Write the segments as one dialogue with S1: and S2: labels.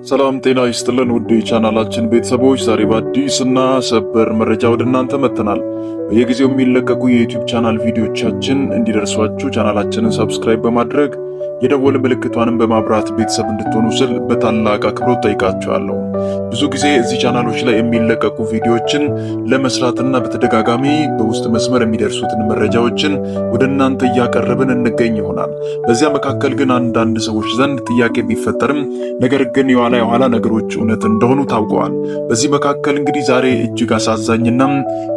S1: ሰላም ጤና ይስጥልን ውድ የቻናላችን ቤተሰቦች፣ ዛሬ በአዲስና ሰበር መረጃ ወደ እናንተ መጥተናል። በየጊዜው የሚለቀቁ የዩቲዩብ ቻናል ቪዲዮቻችን እንዲደርሷችሁ ቻናላችንን ሰብስክራይብ በማድረግ የደወል ምልክቷንም በማብራት ቤተሰብ እንድትሆኑ ስል በታላቅ አክብሮት ጠይቃችኋለሁ። ብዙ ጊዜ እዚህ ቻናሎች ላይ የሚለቀቁ ቪዲዮዎችን ለመስራትና በተደጋጋሚ በውስጥ መስመር የሚደርሱትን መረጃዎችን ወደ እናንተ እያቀረብን እንገኝ ይሆናል። በዚያ መካከል ግን አንዳንድ ሰዎች ዘንድ ጥያቄ ቢፈጠርም ነገር ግን የኋላ ነገሮች እውነት እንደሆኑ ታውቀዋል። በዚህ መካከል እንግዲህ ዛሬ እጅግ አሳዛኝና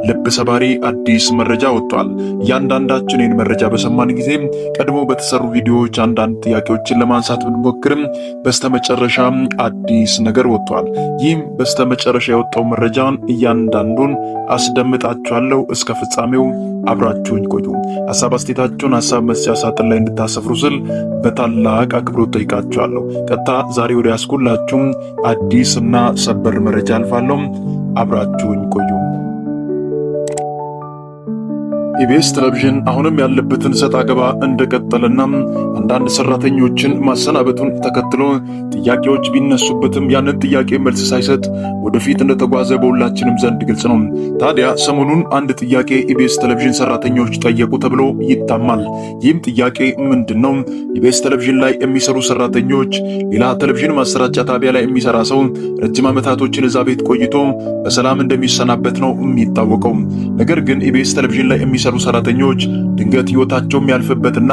S1: ልብ ሰባሪ አዲስ መረጃ ወጥቷል። እያንዳንዳችን ይህን መረጃ በሰማን ጊዜ ቀድሞ በተሰሩ ቪዲዮዎች አንዳንድ ጥያቄዎችን ለማንሳት ብንሞክርም በስተመጨረሻ አዲስ ነገር ወጥቷል። ይህም በስተመጨረሻ የወጣው መረጃን እያንዳንዱን አስደምጣችኋለሁ። እስከ ፍጻሜው አብራችሁኝ ቆዩ። ሐሳብ አስተያየታችሁን ሐሳብ መስጫ ሳጥን ላይ እንድታሰፍሩ ስል በታላቅ አክብሮት ጠይቃችኋለሁ። ቀጥታ ዛሬ ወደ ያስኩላችሁ አዲስና ሰበር መረጃ አልፋለሁ። አብራችሁኝ ቆዩ። ኢቢኤስ ቴሌቪዥን አሁንም ያለበትን ሰጣ ገባ እንደቀጠለና አንዳንድ ሰራተኞችን ማሰናበቱን ተከትሎ ጥያቄዎች ቢነሱበትም ያንን ጥያቄ መልስ ሳይሰጥ ወደፊት እንደተጓዘ በሁላችንም ዘንድ ግልጽ ነው። ታዲያ ሰሞኑን አንድ ጥያቄ ኢቢኤስ ቴሌቪዥን ሰራተኞች ጠየቁ ተብሎ ይታማል። ይህም ጥያቄ ምንድነው? ኢቢኤስ ቴሌቪዥን ላይ የሚሰሩ ሰራተኞች ሌላ ቴሌቪዥን ማሰራጫ ጣቢያ ላይ የሚሰራ ሰው ረጅም ዓመታቶችን እዛ ቤት ቆይቶ በሰላም እንደሚሰናበት ነው የሚታወቀው። ነገር ግን ኢቢኤስ ቴሌቪዥን ላይ የሚሰሩ ሰራተኞች ድንገት ህይወታቸው የሚያልፍበትና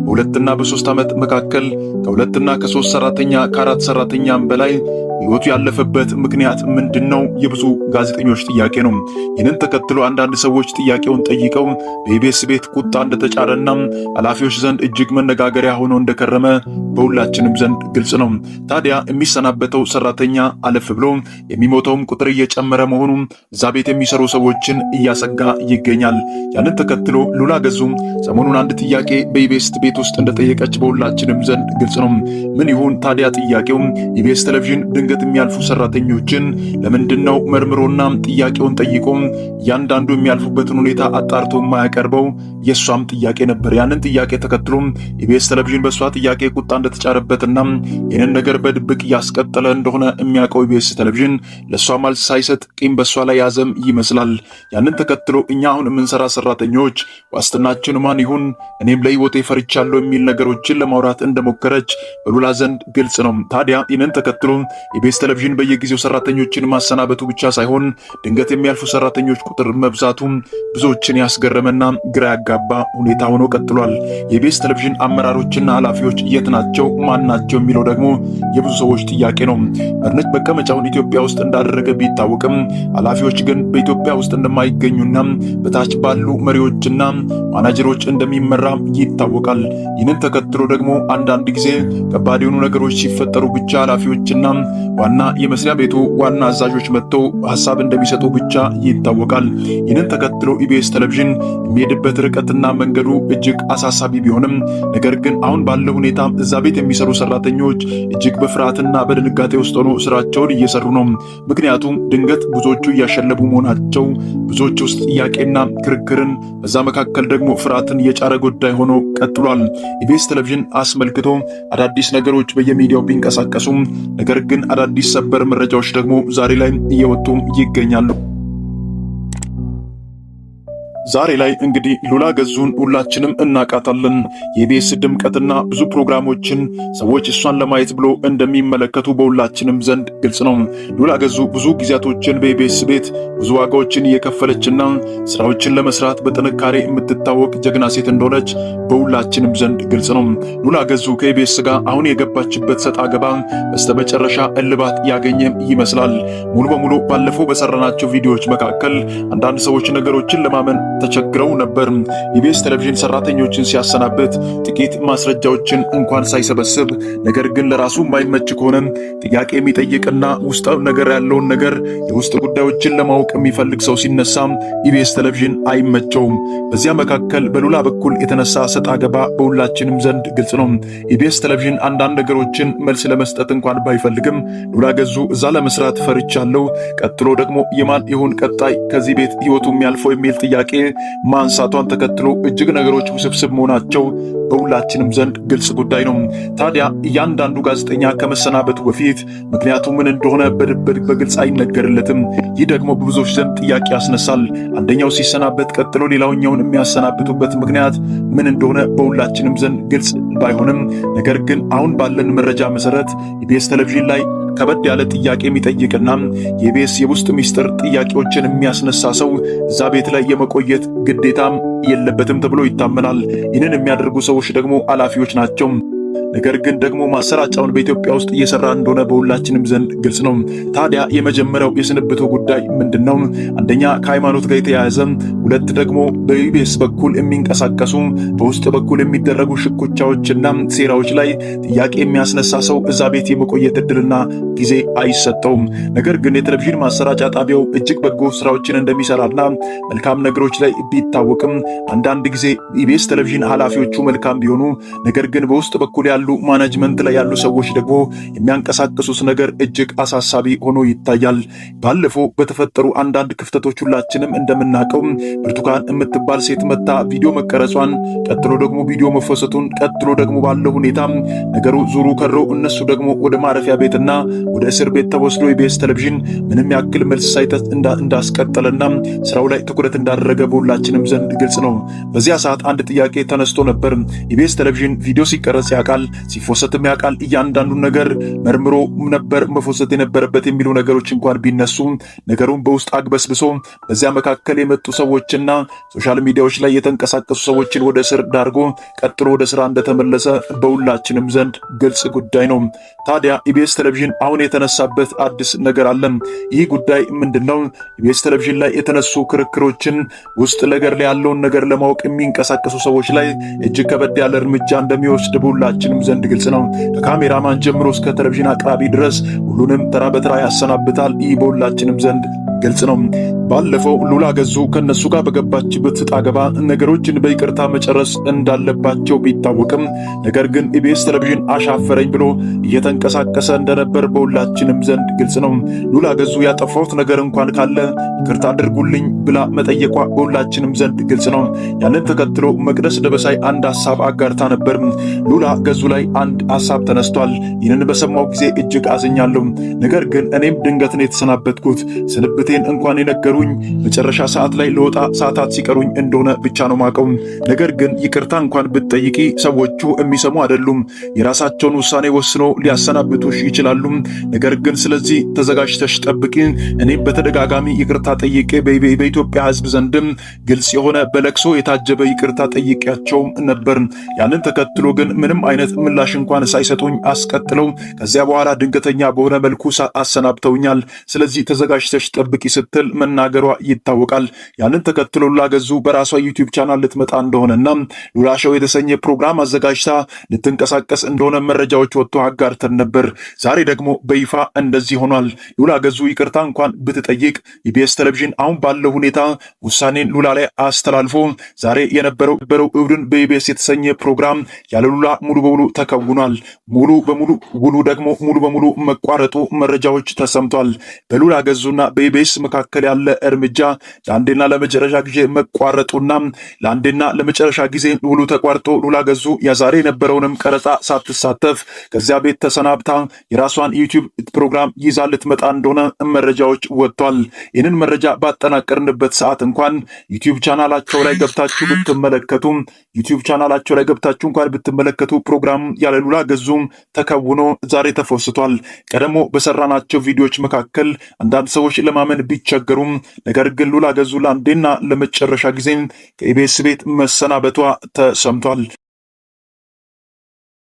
S1: በሁለትና በሶስት ዓመት መካከል ከሁለትና ከሶስት ሰራተኛ ከአራት ሰራተኛም በላይ ህይወቱ ያለፈበት ምክንያት ምንድነው? የብዙ ጋዜጠኞች ጥያቄ ነው። ይህንን ተከትሎ አንዳንድ ሰዎች ጥያቄውን ጠይቀው በኢቢኤስ ቤት ቁጣ እንደተጫረና ኃላፊዎች ዘንድ እጅግ መነጋገሪያ ሆኖ እንደከረመ በሁላችንም ዘንድ ግልጽ ነው። ታዲያ የሚሰናበተው ሰራተኛ አለፍ ብሎ የሚሞተውም ቁጥር እየጨመረ መሆኑ እዛ ቤት የሚሰሩ ሰዎችን እያሰጋ ይገኛል። ያንን ተከትሎ ሉላ ገዙ ሰሞኑን አንድ ጥያቄ በኢቢኤስ ቤት ውስጥ እንደጠየቀች በሁላችንም ዘንድ ግልጽ ነው። ምን ይሁን ታዲያ ጥያቄው? ኢቢኤስ ቴሌቪዥን ድንገት የሚያልፉ ሰራተኞችን ለምንድነው መርምሮና ጥያቄውን ጠይቆ ያንዳንዱ የሚያልፉበትን ሁኔታ አጣርቶ የማያቀርበው? የሷም ጥያቄ ነበር። ያንን ጥያቄ ተከትሎ ኢቢኤስ ቴሌቪዥን በሷ ጥያቄ ቁጣ እንደተጫረበትና ይህንን ነገር በድብቅ ያስቀጠለ እንደሆነ የሚያውቀው ኢቢኤስ ቴሌቪዥን ለሷ መልስ ሳይሰጥ ቂም በሷ ላይ ያዘም ይመስላል። ያንን ተከትሎ እኛ አሁን የምንሰራ ሰራተኞች ዋስትናችን ማን ይሁን? እኔም ለህይወቴ ፈርቻለሁ የሚል ነገሮችን ለማውራት እንደሞከረች በሉላ ዘንድ ግልጽ ነው። ታዲያ ይህንን ተከትሎ ኢቢኤስ ቴሌቪዥን በየጊዜው ሰራተኞችን ማሰናበቱ ብቻ ሳይሆን ድንገት የሚያልፉ ሰራተኞች ቁጥር መብዛቱ ብዙዎችን ያስገረመና ግራ ያጋባ ሁኔታ ሆኖ ቀጥሏል። የኢቢኤስ ቴሌቪዥን አመራሮችና ኃላፊዎች የት ናቸው? ማን ናቸው? የሚለው ደግሞ የብዙ ሰዎች ጥያቄ ነው። በርነች መቀመጫውን ኢትዮጵያ ውስጥ እንዳደረገ ቢታወቅም ኃላፊዎች ግን በኢትዮጵያ ውስጥ እንደማይገኙና በታች ባሉ መሪዎችና ማናጀሮች እንደሚመራ ይታወቃል። ይህንን ተከትሎ ደግሞ አንዳንድ ጊዜ ከባድ የሆኑ ነገሮች ሲፈጠሩ ብቻ ኃላፊዎችና ዋና የመስሪያ ቤቱ ዋና አዛዦች መጥተው ሐሳብ እንደሚሰጡ ብቻ ይታወቃል። ይህንን ተከትሎ ኢቢኤስ ቴሌቪዥን የሚሄድበት ርቀትና መንገዱ እጅግ አሳሳቢ ቢሆንም ነገር ግን አሁን ባለው ሁኔታ እዛ ቤት የሚሰሩ ሰራተኞች እጅግ በፍርሃትና በድንጋጤ ውስጥ ሆኖ ስራቸውን እየሰሩ ነው። ምክንያቱም ድንገት ብዙዎቹ እያሸለቡ መሆናቸው ብዙዎች ውስጥ ጥያቄና ክርክርን በዛ መካከል ደግሞ ፍርሃትን የጫረ ጉዳይ ሆኖ ቀጥሏል። ኢቢኤስ ቴሌቪዥን አስመልክቶ አዳዲስ ነገሮች በየሚዲያው ቢንቀሳቀሱም ነገር ግን አዳዲስ ሰበር መረጃዎች ደግሞ ዛሬ ላይ እየወጡ ይገኛሉ። ዛሬ ላይ እንግዲህ ሉላ ገዙን ሁላችንም እናቃታለን። የኢቢኤስ ድምቀትና ብዙ ፕሮግራሞችን ሰዎች እሷን ለማየት ብሎ እንደሚመለከቱ በሁላችንም ዘንድ ግልጽ ነው። ሉላ ገዙ ብዙ ጊዜያቶችን በኢቢኤስ ቤት ብዙ ዋጋዎችን እየከፈለችና ስራዎችን ለመስራት በጥንካሬ የምትታወቅ ጀግና ሴት እንደሆነች በሁላችንም ዘንድ ግልጽ ነው። ሉላ ገዙ ከኢቢኤስ ጋር አሁን የገባችበት ሰጣ ገባ በስተመጨረሻ እልባት ያገኘ ይመስላል። ሙሉ በሙሉ ባለፈው በሰራናቸው ቪዲዮዎች መካከል አንዳንድ ሰዎች ነገሮችን ለማመን ተቸግረው ነበር። ኢቢኤስ ቴሌቪዥን ሰራተኞችን ሲያሰናበት ጥቂት ማስረጃዎችን እንኳን ሳይሰበስብ ነገር ግን ለራሱ የማይመች ከሆነ ጥያቄ የሚጠይቅና ውስጣዊ ነገር ያለውን ነገር የውስጥ ጉዳዮችን ለማወቅ የሚፈልግ ሰው ሲነሳ ኢቢኤስ ቴሌቪዥን አይመቸውም። በዚያ መካከል በሉላ በኩል የተነሳ ሰጣ ገባ በሁላችንም ዘንድ ግልጽ ነው። ኢቢኤስ ቴሌቪዥን አንዳንድ ነገሮችን መልስ ለመስጠት እንኳን ባይፈልግም ሉላ ገዙ እዛ ለመስራት ፈርቻለሁ፣ ቀጥሎ ደግሞ የማን ይሁን ቀጣይ ከዚህ ቤት ህይወቱ የሚያልፈው የሚል ጥያቄ ማንሳቷን ተከትሎ እጅግ ነገሮች ውስብስብ መሆናቸው በሁላችንም ዘንድ ግልጽ ጉዳይ ነው። ታዲያ እያንዳንዱ ጋዜጠኛ ከመሰናበቱ በፊት ምክንያቱ ምን እንደሆነ በግልጽ አይነገርለትም። ይህ ደግሞ በብዙዎች ዘንድ ጥያቄ ያስነሳል። አንደኛው ሲሰናበት ቀጥሎ ሌላውኛውን የሚያሰናብቱበት ምክንያት ምን እንደሆነ በሁላችንም ዘንድ ግልጽ ባይሆንም፣ ነገር ግን አሁን ባለን መረጃ መሰረት ኢቢኤስ ቴሌቪዥን ላይ ከበድ ያለ ጥያቄ የሚጠይቅና የኢቢኤስ የውስጥ ሚስጥር ጥያቄዎችን የሚያስነሳ ሰው እዛ ቤት ላይ የመቆየት ግዴታም የለበትም ተብሎ ይታመናል። ይህንን የሚያደርጉ ሰዎች ደግሞ ኃላፊዎች ናቸው። ነገር ግን ደግሞ ማሰራጫውን በኢትዮጵያ ውስጥ እየሰራ እንደሆነ በሁላችንም ዘንድ ግልጽ ነው። ታዲያ የመጀመሪያው የስንብቱ ጉዳይ ምንድነው? አንደኛ ከሃይማኖት ጋር የተያያዘ፣ ሁለት ደግሞ በኢቢኤስ በኩል የሚንቀሳቀሱ በውስጥ በኩል የሚደረጉ ሽኩቻዎችና ሴራዎች ላይ ጥያቄ የሚያስነሳ ሰው እዛ ቤት የመቆየት እድልና ጊዜ አይሰጠውም። ነገር ግን የቴሌቪዥን ማሰራጫ ጣቢያው እጅግ በጎ ስራዎችን እንደሚሰራና መልካም ነገሮች ላይ ቢታወቅም አንዳንድ ጊዜ ኢቢኤስ ቴሌቪዥን ኃላፊዎቹ መልካም ቢሆኑ ነገር ግን በውስጥ በኩል ያሉ ማኔጅመንት ላይ ያሉ ሰዎች ደግሞ የሚያንቀሳቅሱት ነገር እጅግ አሳሳቢ ሆኖ ይታያል። ባለፈው በተፈጠሩ አንዳንድ ክፍተቶች ሁላችንም እንደምናውቀው ብርቱካን የምትባል ሴት መታ ቪዲዮ መቀረጿን፣ ቀጥሎ ደግሞ ቪዲዮ መፈሰቱን፣ ቀጥሎ ደግሞ ባለው ሁኔታ ነገሩ ዙሩ ከሮ እነሱ ደግሞ ወደ ማረፊያ ቤትና ወደ እስር ቤት ተወስዶ ኢቢኤስ ቴሌቪዥን ምንም ያክል መልስ ሳይሰጥ እንዳስቀጠለና ስራው ላይ ትኩረት እንዳደረገ በሁላችንም ዘንድ ግልጽ ነው። በዚያ ሰዓት አንድ ጥያቄ ተነስቶ ነበር። ኢቢኤስ ቴሌቪዥን ቪዲዮ ሲቀረጽ ያውቃል፣ ሲፎሰትም ያውቃል፣ እያንዳንዱን ነገር መርምሮ ነበር መፎሰት የነበረበት የሚሉ ነገሮች እንኳን ቢነሱ ነገሩን በውስጥ አግበስብሶ በዚያ መካከል የመጡ ሰዎችና ሶሻል ሚዲያዎች ላይ የተንቀሳቀሱ ሰዎችን ወደ እስር ዳርጎ ቀጥሎ ወደ ስራ እንደተመለሰ በሁላችንም ዘንድ ግልጽ ጉዳይ ነው። ታዲያ ኢቢኤስ ቴሌቪዥን አሁን የተነሳበት አዲስ ነገር አለ። ይህ ጉዳይ ምንድነው? ኢቢኤስ ቴሌቪዥን ላይ የተነሱ ክርክሮችን ውስጥ ነገር ላይ ያለውን ነገር ለማወቅ የሚንቀሳቀሱ ሰዎች ላይ እጅግ ከበድ ያለ እርምጃ እንደሚወስድ በሁላችንም ዘንድ ግልጽ ነው። ከካሜራማን ጀምሮ እስከ ቴሌቪዥን አቅራቢ ድረስ ሁሉንም ተራ በተራ ያሰናብታል። ይህ በሁላችንም ዘንድ ግልጽ ነው። ባለፈው ሉላ ገዙ ከነሱ ጋር በገባችበት ስጣ ገባ ነገሮችን በይቅርታ መጨረስ እንዳለባቸው ቢታወቅም ነገር ግን ኢቢኤስ ቴሌቪዥን አሻፈረኝ ብሎ እየተንቀሳቀሰ እንደነበር በሁላችንም ዘንድ ግልጽ ነው። ሉላ ገዙ ያጠፋሁት ነገር እንኳን ካለ ይቅርታ አድርጉልኝ ብላ መጠየቋ በሁላችንም ዘንድ ግልጽ ነው። ያንን ተከትሎ መቅደስ ደበሳይ አንድ ሐሳብ አጋርታ ነበር። ሉላ ገዙ ላይ አንድ ሐሳብ ተነስቷል። ይህንን በሰማው ጊዜ እጅግ አዝኛለሁ። ነገር ግን እኔም ድንገት ነው የተሰናበትኩት። ስንብቴን እንኳን የነገሩኝ መጨረሻ ሰዓት ላይ ለወጣ ሰዓታት ሲቀሩኝ እንደሆነ ብቻ ነው ማቀው። ነገር ግን ይቅርታ እንኳን ብትጠይቂ ሰዎቹ የሚሰሙ አይደሉም። የራሳቸውን ውሳኔ ወስኖ ሊያሰናብቱሽ ይችላሉ። ነገር ግን ስለዚህ ተዘጋጅተሽ ጠብቂ። እኔም በተደጋጋሚ ይቅርታ ጠይቄ በኢትዮጵያ ሕዝብ ዘንድም ግልጽ የሆነ በለቅሶ የታጀበ ይቅርታ ጠይቄያቸው ነበር። ያንን ተከትሎ ግን ምንም አይነት ምላሽ እንኳን ሳይሰጡኝ አስቀጥለው ከዚያ በኋላ ድንገተኛ በሆነ መልኩ አሰናብተውኛል። ስለዚህ ተዘጋጅተሽ ጠብቂ ስትል መናገሯ ይታወቃል። ያንን ተከትሎ ሉላ ገዙ በራሷ ዩቲዩብ ቻናል ልትመጣ እንደሆነና ሉላ ሾው የተሰኘ ፕሮግራም አዘጋጅታ ልትንቀሳቀስ እንደሆነ መረጃዎች ወጥቶ አጋርተን ነበር። ዛሬ ደግሞ በይፋ እንደዚህ ሆኗል። ሉላ ገዙ ይቅርታ እንኳን ብትጠይቅ ኢቢኤስ ቴሌቪዥን አሁን ባለው ሁኔታ ውሳኔን ሉላ ላይ አስተላልፎ ዛሬ የነበረው እሁድን በኢቢኤስ የተሰኘ ፕሮግራም ያለ ሉላ ሙሉ በሙሉ ተከውኗል። ሙሉ በሙሉ መቋረጡ መረጃዎች ተሰምቷል። በሉላ ገዙና በኢቢኤስ መካከል ያለ እርምጃ ለአንዴና ለመጨረሻ ጊዜ መቋረጡና ለአንዴና ለመጨረሻ ጊዜ ሙሉ ተቋርጦ ሉላ ገዙ የዛሬ የነበረውንም ቀረጻ ሳትሳተፍ ከዚያ ቤት ተሰናብታ የራሷን ዩቲዩብ ፕሮግራም ይዛ ልትመጣ እንደሆነ መረጃዎች ወጥቷል። ይህንን መረጃ ባጠናቀርንበት ሰዓት እንኳን ዩቲዩብ ቻናላቸው ላይ ገብታችሁ ብትመለከቱ ፕሮግራም ያለ ሉላ ገዙ ተከውኖ ዛሬ ተፈስቷል። ቀደሞ በሰራናቸው ቪዲዮዎች መካከል አንዳንድ ሰዎች ለማመን ቢቸገሩም ነገር ግን ሉላ ገዙ ለአንዴና ለመጨረሻ ጊዜ ከኢቢኤስ ቤት መሰናበቷ ተሰምቷል።